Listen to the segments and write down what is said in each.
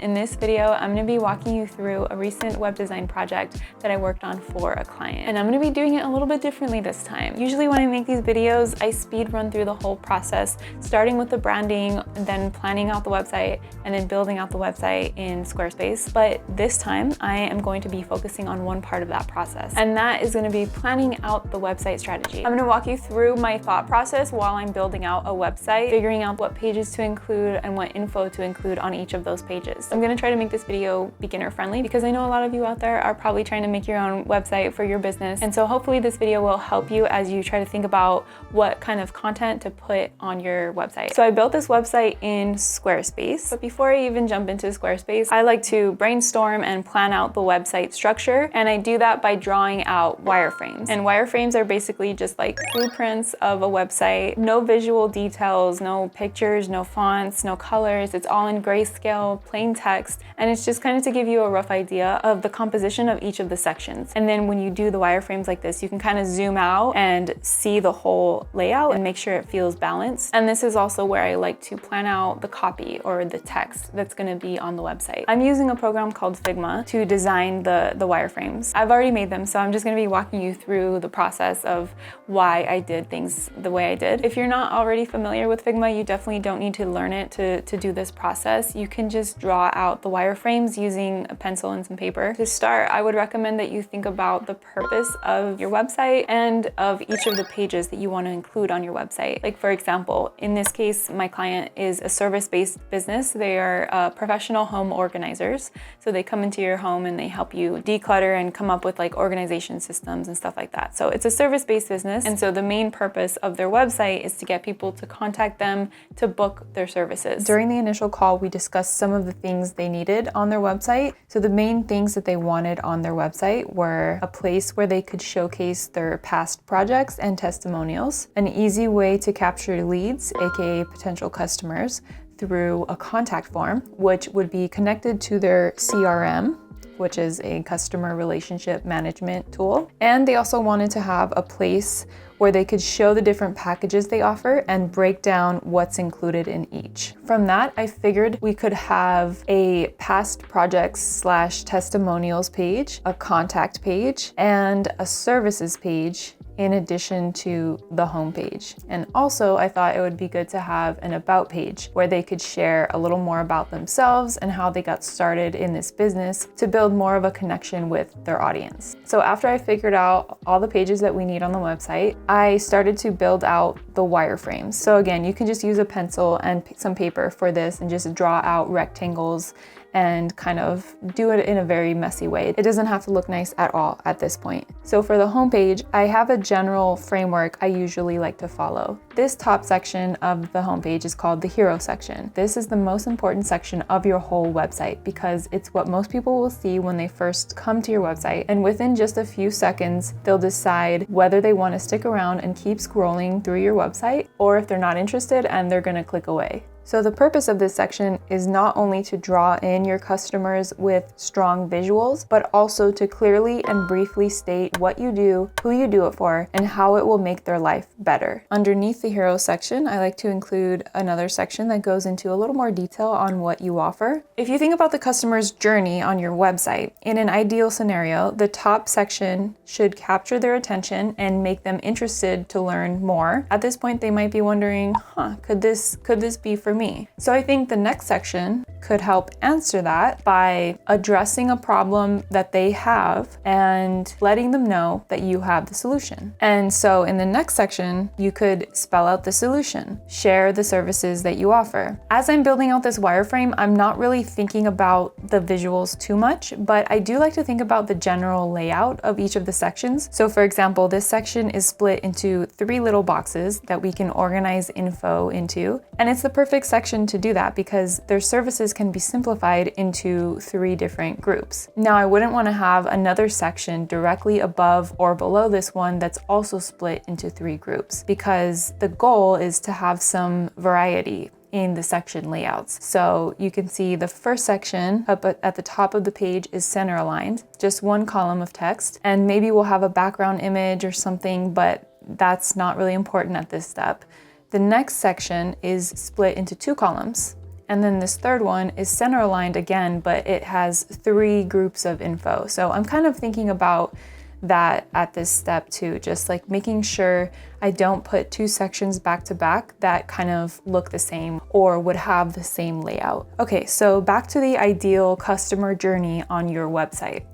In this video, I'm going to be walking you through a recent web design project that I worked on for a client. And I'm going to be doing it a little bit differently this time. Usually when I make these videos, I speed run through the whole process, starting with the branding, then planning out the website, and then building out the website in Squarespace. But this time, I am going to be focusing on one part of that process, and that is going to be planning out the website strategy. I'm going to walk you through my thought process while I'm building out a website, figuring out what pages to include and what info to include on each of those pages. I'm going to try to make this video beginner friendly because I know a lot of you out there are probably trying to make your own website for your business. And so hopefully this video will help you as you try to think about what kind of content to put on your website. So I built this website in Squarespace, but before I even jump into Squarespace, I like to brainstorm and plan out the website structure. And I do that by drawing out wireframes. And wireframes are basically just like blueprints of a website, no visual details, no pictures, no fonts, no colors. It's all in grayscale, plain text. And it's just kind of to give you a rough idea of the composition of each of the sections. And then when you do the wireframes like this, you can kind of zoom out and see the whole layout and make sure it feels balanced. And this is also where I like to plan out the copy or the text that's going to be on the website. I'm using a program called Figma to design the wireframes. I've already made them, so I'm just going to be walking you through the process of why I did things the way I did. If you're not already familiar with Figma, you definitely don't need to learn it to do this process. You can just draw out the wireframes using a pencil and some paper. To start, I would recommend that you think about the purpose of your website and of each of the pages that you want to include on your website. Like for example, in this case, my client is a service-based business. They are professional home organizers. So they come into your home and they help you declutter and come up with like organization systems and stuff like that. So it's a service-based business. And so the main purpose of their website is to get people to contact them to book their services. During the initial call, we discussed some of the things they needed on their website. So the main things that they wanted on their website were a place where they could showcase their past projects and testimonials, an easy way to capture leads, aka potential customers, through a contact form, which would be connected to their CRM, which is a customer relationship management tool. And they also wanted to have a place where they could show the different packages they offer and break down what's included in each. From that, I figured we could have a past projects / testimonials page, a contact page, and a services page in addition to the home page. And also I thought it would be good to have an about page where they could share a little more about themselves and how they got started in this business to build more of a connection with their audience. So after I figured out all the pages that we need on the website, I started to build out the wireframes. So again, you can just use a pencil and some paper for this and just draw out rectangles and kind of do it in a very messy way. It doesn't have to look nice at all at this point. So for the homepage, I have a general framework I usually like to follow. This top section of the homepage is called the hero section. This is the most important section of your whole website because it's what most people will see when they first come to your website. And within just a few seconds, they'll decide whether they want to stick around and keep scrolling through your website or if they're not interested and they're going to click away. So the purpose of this section is not only to draw in your customers with strong visuals, but also to clearly and briefly state what you do, who you do it for, and how it will make their life better. Underneath the hero section, I like to include another section that goes into a little more detail on what you offer. If you think about the customer's journey on your website, in an ideal scenario, the top section should capture their attention and make them interested to learn more. At this point, they might be wondering, could this be for me? So I think the next section could help answer that by addressing a problem that they have and letting them know that you have the solution. And so in the next section, you could spell out the solution, share the services that you offer. As I'm building out this wireframe, I'm not really thinking about the visuals too much, but I do like to think about the general layout of each of the sections. So for example, this section is split into 3 little boxes that we can organize info into. And it's the perfect section to do that because their services can be simplified into 3 different groups. Now, I wouldn't want to have another section directly above or below this one that's also split into 3 groups because the goal is to have some variety in the section layouts. So you can see the first section up at the top of the page is center aligned, just 1 column of text, and maybe we'll have a background image or something, but that's not really important at this step. The next section is split into 2 columns. And then this third one is center aligned again, but it has 3 groups of info. So I'm kind of thinking about that at this step too, just like making sure I don't put 2 sections back to back that kind of look the same or would have the same layout. Okay, so back to the ideal customer journey on your website.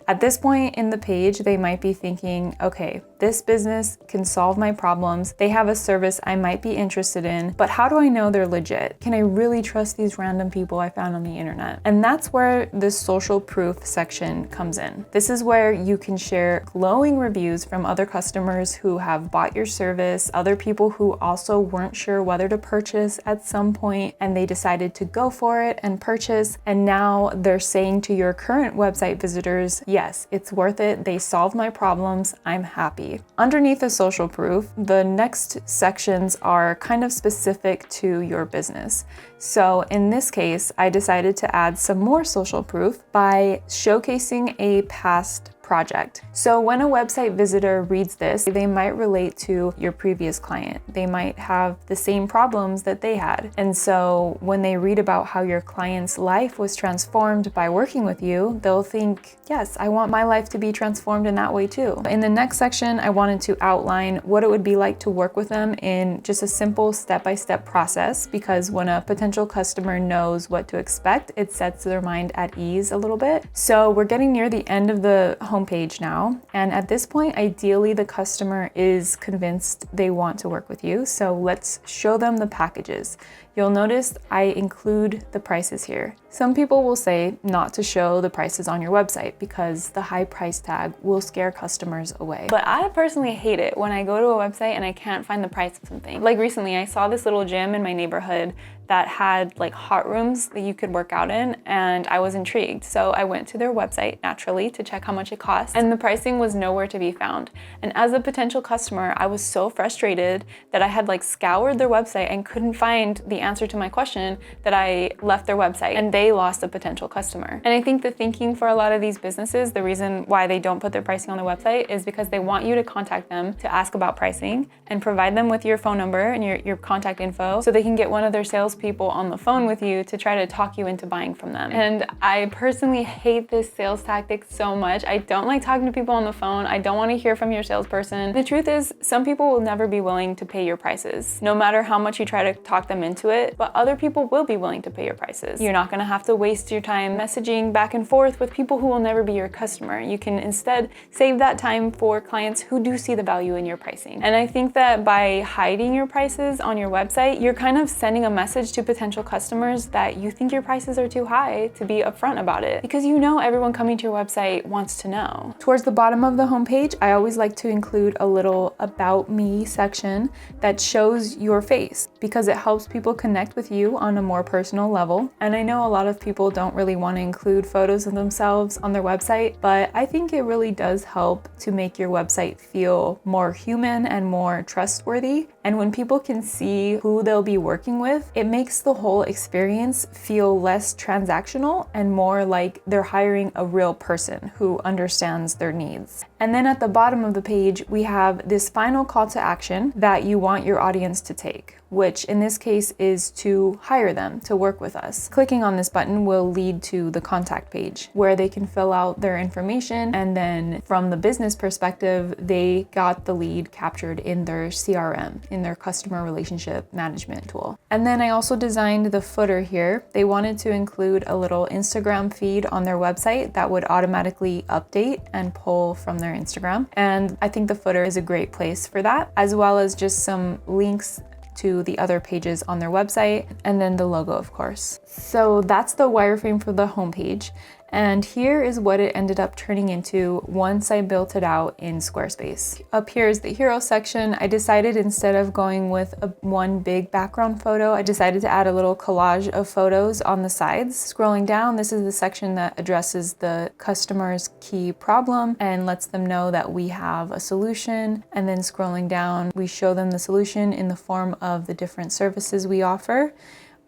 At this point in the page, they might be thinking, okay, this business can solve my problems. They have a service I might be interested in, but how do I know they're legit? Can I really trust these random people I found on the internet? And that's where this social proof section comes in. This is where you can share glowing reviews from other customers who have bought your service, other people who also weren't sure whether to purchase at some point and they decided to go for it and purchase. And now they're saying to your current website visitors, yes, it's worth it. They solved my problems. I'm happy. Underneath the social proof, the next sections are kind of specific to your business. So in this case, I decided to add some more social proof by showcasing a past project. So when a website visitor reads this, they might relate to your previous client. They might have the same problems that they had. And so when they read about how your client's life was transformed by working with you, they'll think, yes, I want my life to be transformed in that way too. In the next section, I wanted to outline what it would be like to work with them in just a simple step-by-step process, because when a potential customer knows what to expect, it sets their mind at ease a little bit. So we're getting near the end of the homepage now. And at this point, ideally the customer is convinced they want to work with you. So let's show them the packages. You'll notice I include the prices here. Some people will say not to show the prices on your website because the high price tag will scare customers away. But I personally hate it when I go to a website and I can't find the price of something. Like recently, I saw this little gym in my neighborhood that had like hot rooms that you could work out in, and I was intrigued. So I went to their website naturally to check how much it cost, and the pricing was nowhere to be found. And as a potential customer, I was so frustrated that I had like scoured their website and couldn't find the answer to my question that I left their website, and they lost a potential customer. And I think the thinking for a lot of these businesses, the reason why they don't put their pricing on the website is because they want you to contact them to ask about pricing and provide them with your phone number and your contact info so they can get one of their salespeople on the phone with you to try to talk you into buying from them. And I personally hate this sales tactic so much. I don't like talking to people on the phone. I don't want to hear from your salesperson. The truth is, some people will never be willing to pay your prices, no matter how much you try to talk them into it, but other people will be willing to pay your prices. You're not going to have to waste your time messaging back and forth with people who will never be your customer. You can instead save that time for clients who do see the value in your pricing. And I think that by hiding your prices on your website, you're kind of sending a message to potential customers that you think your prices are too high to be upfront about it, because you know everyone coming to your website wants to know. Towards the bottom of the homepage, I always like to include a little about me section that shows your face, because it helps people connect with you on a more personal level. And I know a lot of people don't really want to include photos of themselves on their website, but I think it really does help to make your website feel more human and more trustworthy. And when people can see who they'll be working with, it makes the whole experience feel less transactional and more like they're hiring a real person who understands their needs. And then at the bottom of the page, we have this final call to action that you want your audience to take, which in this case is to hire them to work with us. Clicking on this button will lead to the contact page where they can fill out their information, and then from the business perspective, they got the lead captured in their CRM, in their customer relationship management tool. And then I also designed the footer here. They wanted to include a little Instagram feed on their website that would automatically update and pull from their Instagram. And I think the footer is a great place for that, as well as just some links to the other pages on their website, and then the logo, of course. So that's the wireframe for the homepage. And here is what it ended up turning into once I built it out in Squarespace. Up here is the hero section. I decided instead of going with one big background photo, I decided to add a little collage of photos on the sides. Scrolling down, this is the section that addresses the customer's key problem and lets them know that we have a solution. And then scrolling down, we show them the solution in the form of the different services we offer.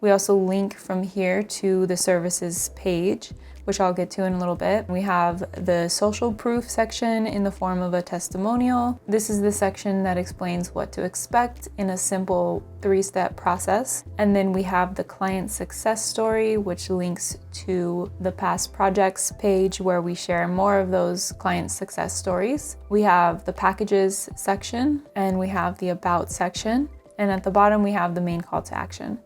We also link from here to the services page, which I'll get to in a little bit. We have the social proof section in the form of a testimonial. This is the section that explains what to expect in a simple 3-step process. And then we have the client success story, which links to the past projects page where we share more of those client success stories. We have the packages section, and we have the about section. And at the bottom, we have the main call to action.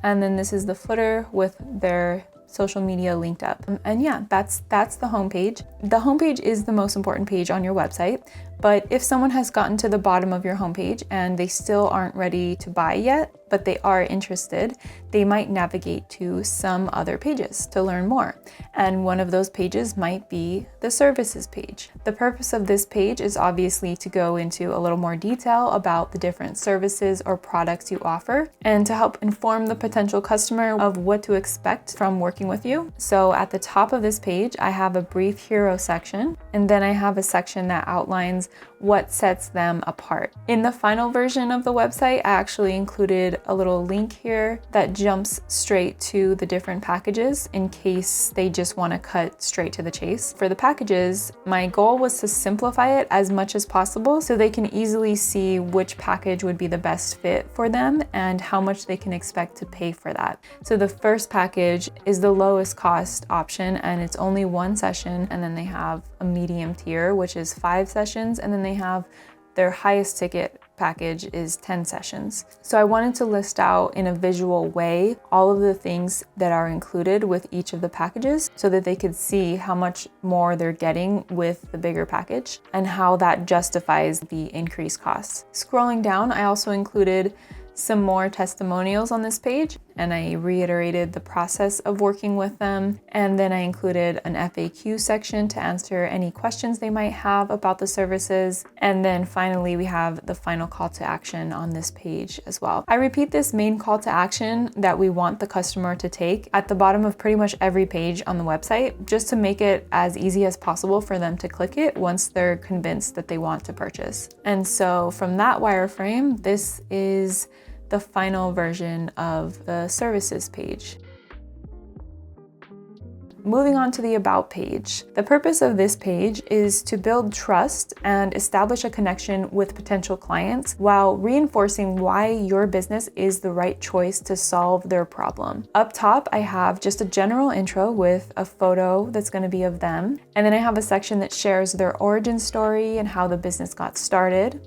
And then this is the footer with their social media linked up. And yeah, that's the homepage. The homepage is the most important page on your website, but if someone has gotten to the bottom of your homepage and they still aren't ready to buy yet, but they are interested, they might navigate to some other pages to learn more. And one of those pages might be the services page. The purpose of this page is obviously to go into a little more detail about the different services or products you offer and to help inform the potential customer of what to expect from working with you. So at the top of this page, I have a brief hero section, and then I have a section that outlines what sets them apart. In the final version of the website, I actually included a little link here that jumps straight to the different packages in case they just want to cut straight to the chase. For the packages, my goal was to simplify it as much as possible so they can easily see which package would be the best fit for them and how much they can expect to pay for that. So the first package is the lowest cost option, and it's only 1 session, and then they have a medium tier, which is 5 sessions, and then they have their highest ticket package is 10 sessions. So I wanted to list out in a visual way all of the things that are included with each of the packages so that they could see how much more they're getting with the bigger package and how that justifies the increased costs. Scrolling down, I also included some more testimonials on this page, and I reiterated the process of working with them. And then I included an FAQ section to answer any questions they might have about the services. And then finally, we have the final call to action on this page as well. I repeat this main call to action that we want the customer to take at the bottom of pretty much every page on the website, just to make it as easy as possible for them to click it once they're convinced that they want to purchase. And so from that wireframe, this is the final version of the services page. Moving on to the About page. The purpose of this page is to build trust and establish a connection with potential clients while reinforcing why your business is the right choice to solve their problem. Up top, I have just a general intro with a photo that's going to be of them. And then I have a section that shares their origin story and how the business got started.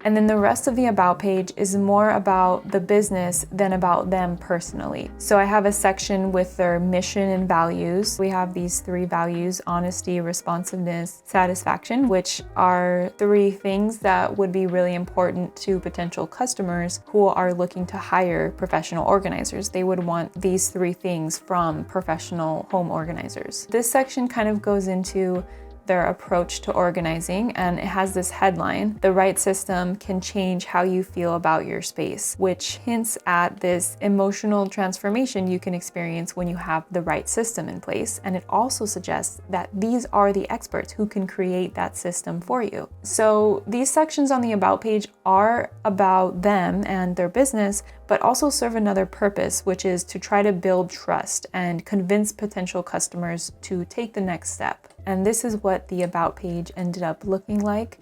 And then the rest of the About page is more about the business than about them personally. So I have a section with their mission and values. We have these 3 values: honesty, responsiveness, satisfaction, which are 3 things that would be really important to potential customers who are looking to hire professional organizers. They would want these 3 things from professional home organizers. This section kind of goes into their approach to organizing, and it has this headline: the right system can change how you feel about your space, which hints at this emotional transformation you can experience when you have the right system in place. And it also suggests that these are the experts who can create that system for you. So these sections on the About page are about them and their business, but also serve another purpose, which is to try to build trust and convince potential customers to take the next step. And this is what the About page ended up looking like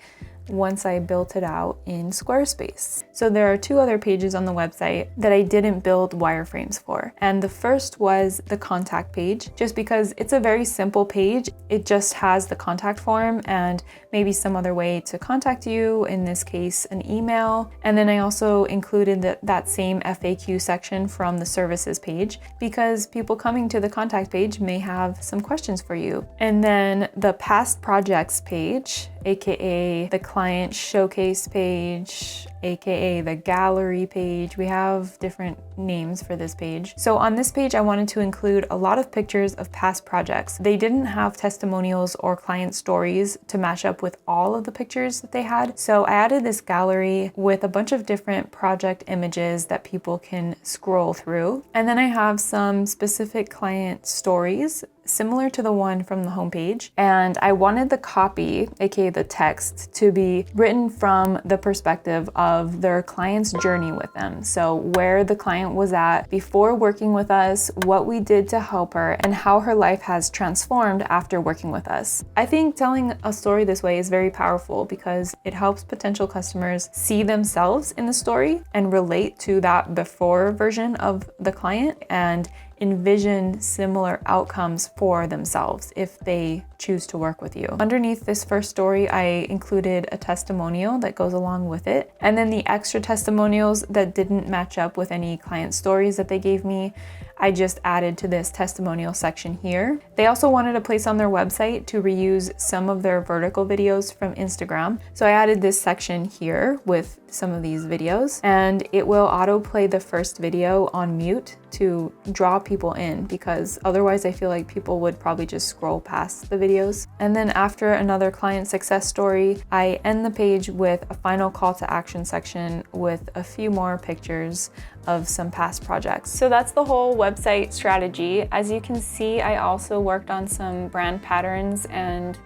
once I built it out in Squarespace. So there are 2 other pages on the website that I didn't build wireframes for. And the first was the contact page, just because it's a very simple page. It just has the contact form and maybe some other way to contact you, in this case, an email. And then I also included that same FAQ section from the services page because people coming to the contact page may have some questions for you. And then the past projects page, aka the client showcase page, aka the gallery page. We have different names for this page. So on this page, I wanted to include a lot of pictures of past projects. They didn't have testimonials or client stories to match up with all of the pictures that they had. So I added this gallery with a bunch of different project images that people can scroll through. And then I have some specific client stories similar to the one from the homepage. And I wanted the copy, aka the text to be written from the perspective of their client's journey with them. So where the client was at before working with us, what we did to help her, and how her life has transformed after working with us. I think telling a story this way is very powerful because it helps potential customers see themselves in the story and relate to that before version of the client and envision similar outcomes for themselves if they choose to work with you. Underneath this first story, I included a testimonial that goes along with it. And then the extra testimonials that didn't match up with any client stories that they gave me, I just added to this testimonial section here. They also wanted a place on their website to reuse some of their vertical videos from Instagram. So I added this section here with some of these videos, and it will autoplay the first video on mute to draw people in, because otherwise I feel like people would probably just scroll past the videos. And then after another client success story, I end the page with a final call to action section with a few more pictures of some past projects. So that's the whole website strategy. As you can see, I also worked on some brand patterns and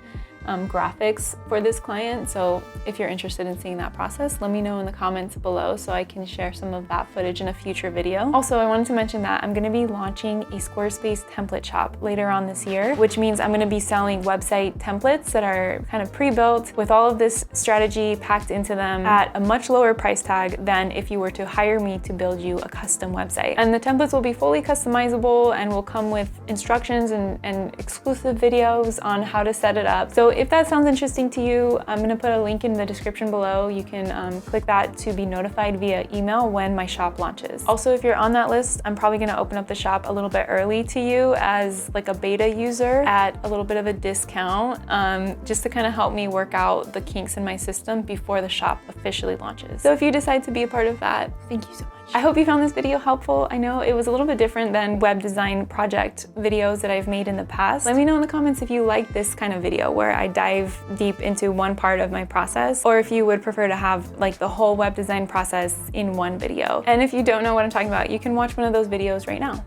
graphics for this client. So if you're interested in seeing that process, let me know in the comments below so I can share some of that footage in a future video. Also, I wanted to mention that I'm gonna be launching a Squarespace template shop later on this year, which means I'm gonna be selling website templates that are kind of pre-built with all of this strategy packed into them at a much lower price tag than if you were to hire me to build you a custom website. And the templates will be fully customizable and will come with instructions and exclusive videos on how to set it up. So if that sounds interesting to you, I'm gonna put a link in the description below. You can click that to be notified via email when my shop launches. Also, if you're on that list, I'm probably gonna open up the shop a little bit early to you as like a beta user at a little bit of a discount, just to kind of help me work out the kinks in my system before the shop officially launches. So if you decide to be a part of that, thank you so much. I hope you found this video helpful. I know it was a little bit different than web design project videos that I've made in the past. Let me know in the comments if you like this kind of video where I dive deep into one part of my process, or if you would prefer to have like the whole web design process in one video. And if you don't know what I'm talking about, you can watch one of those videos right now.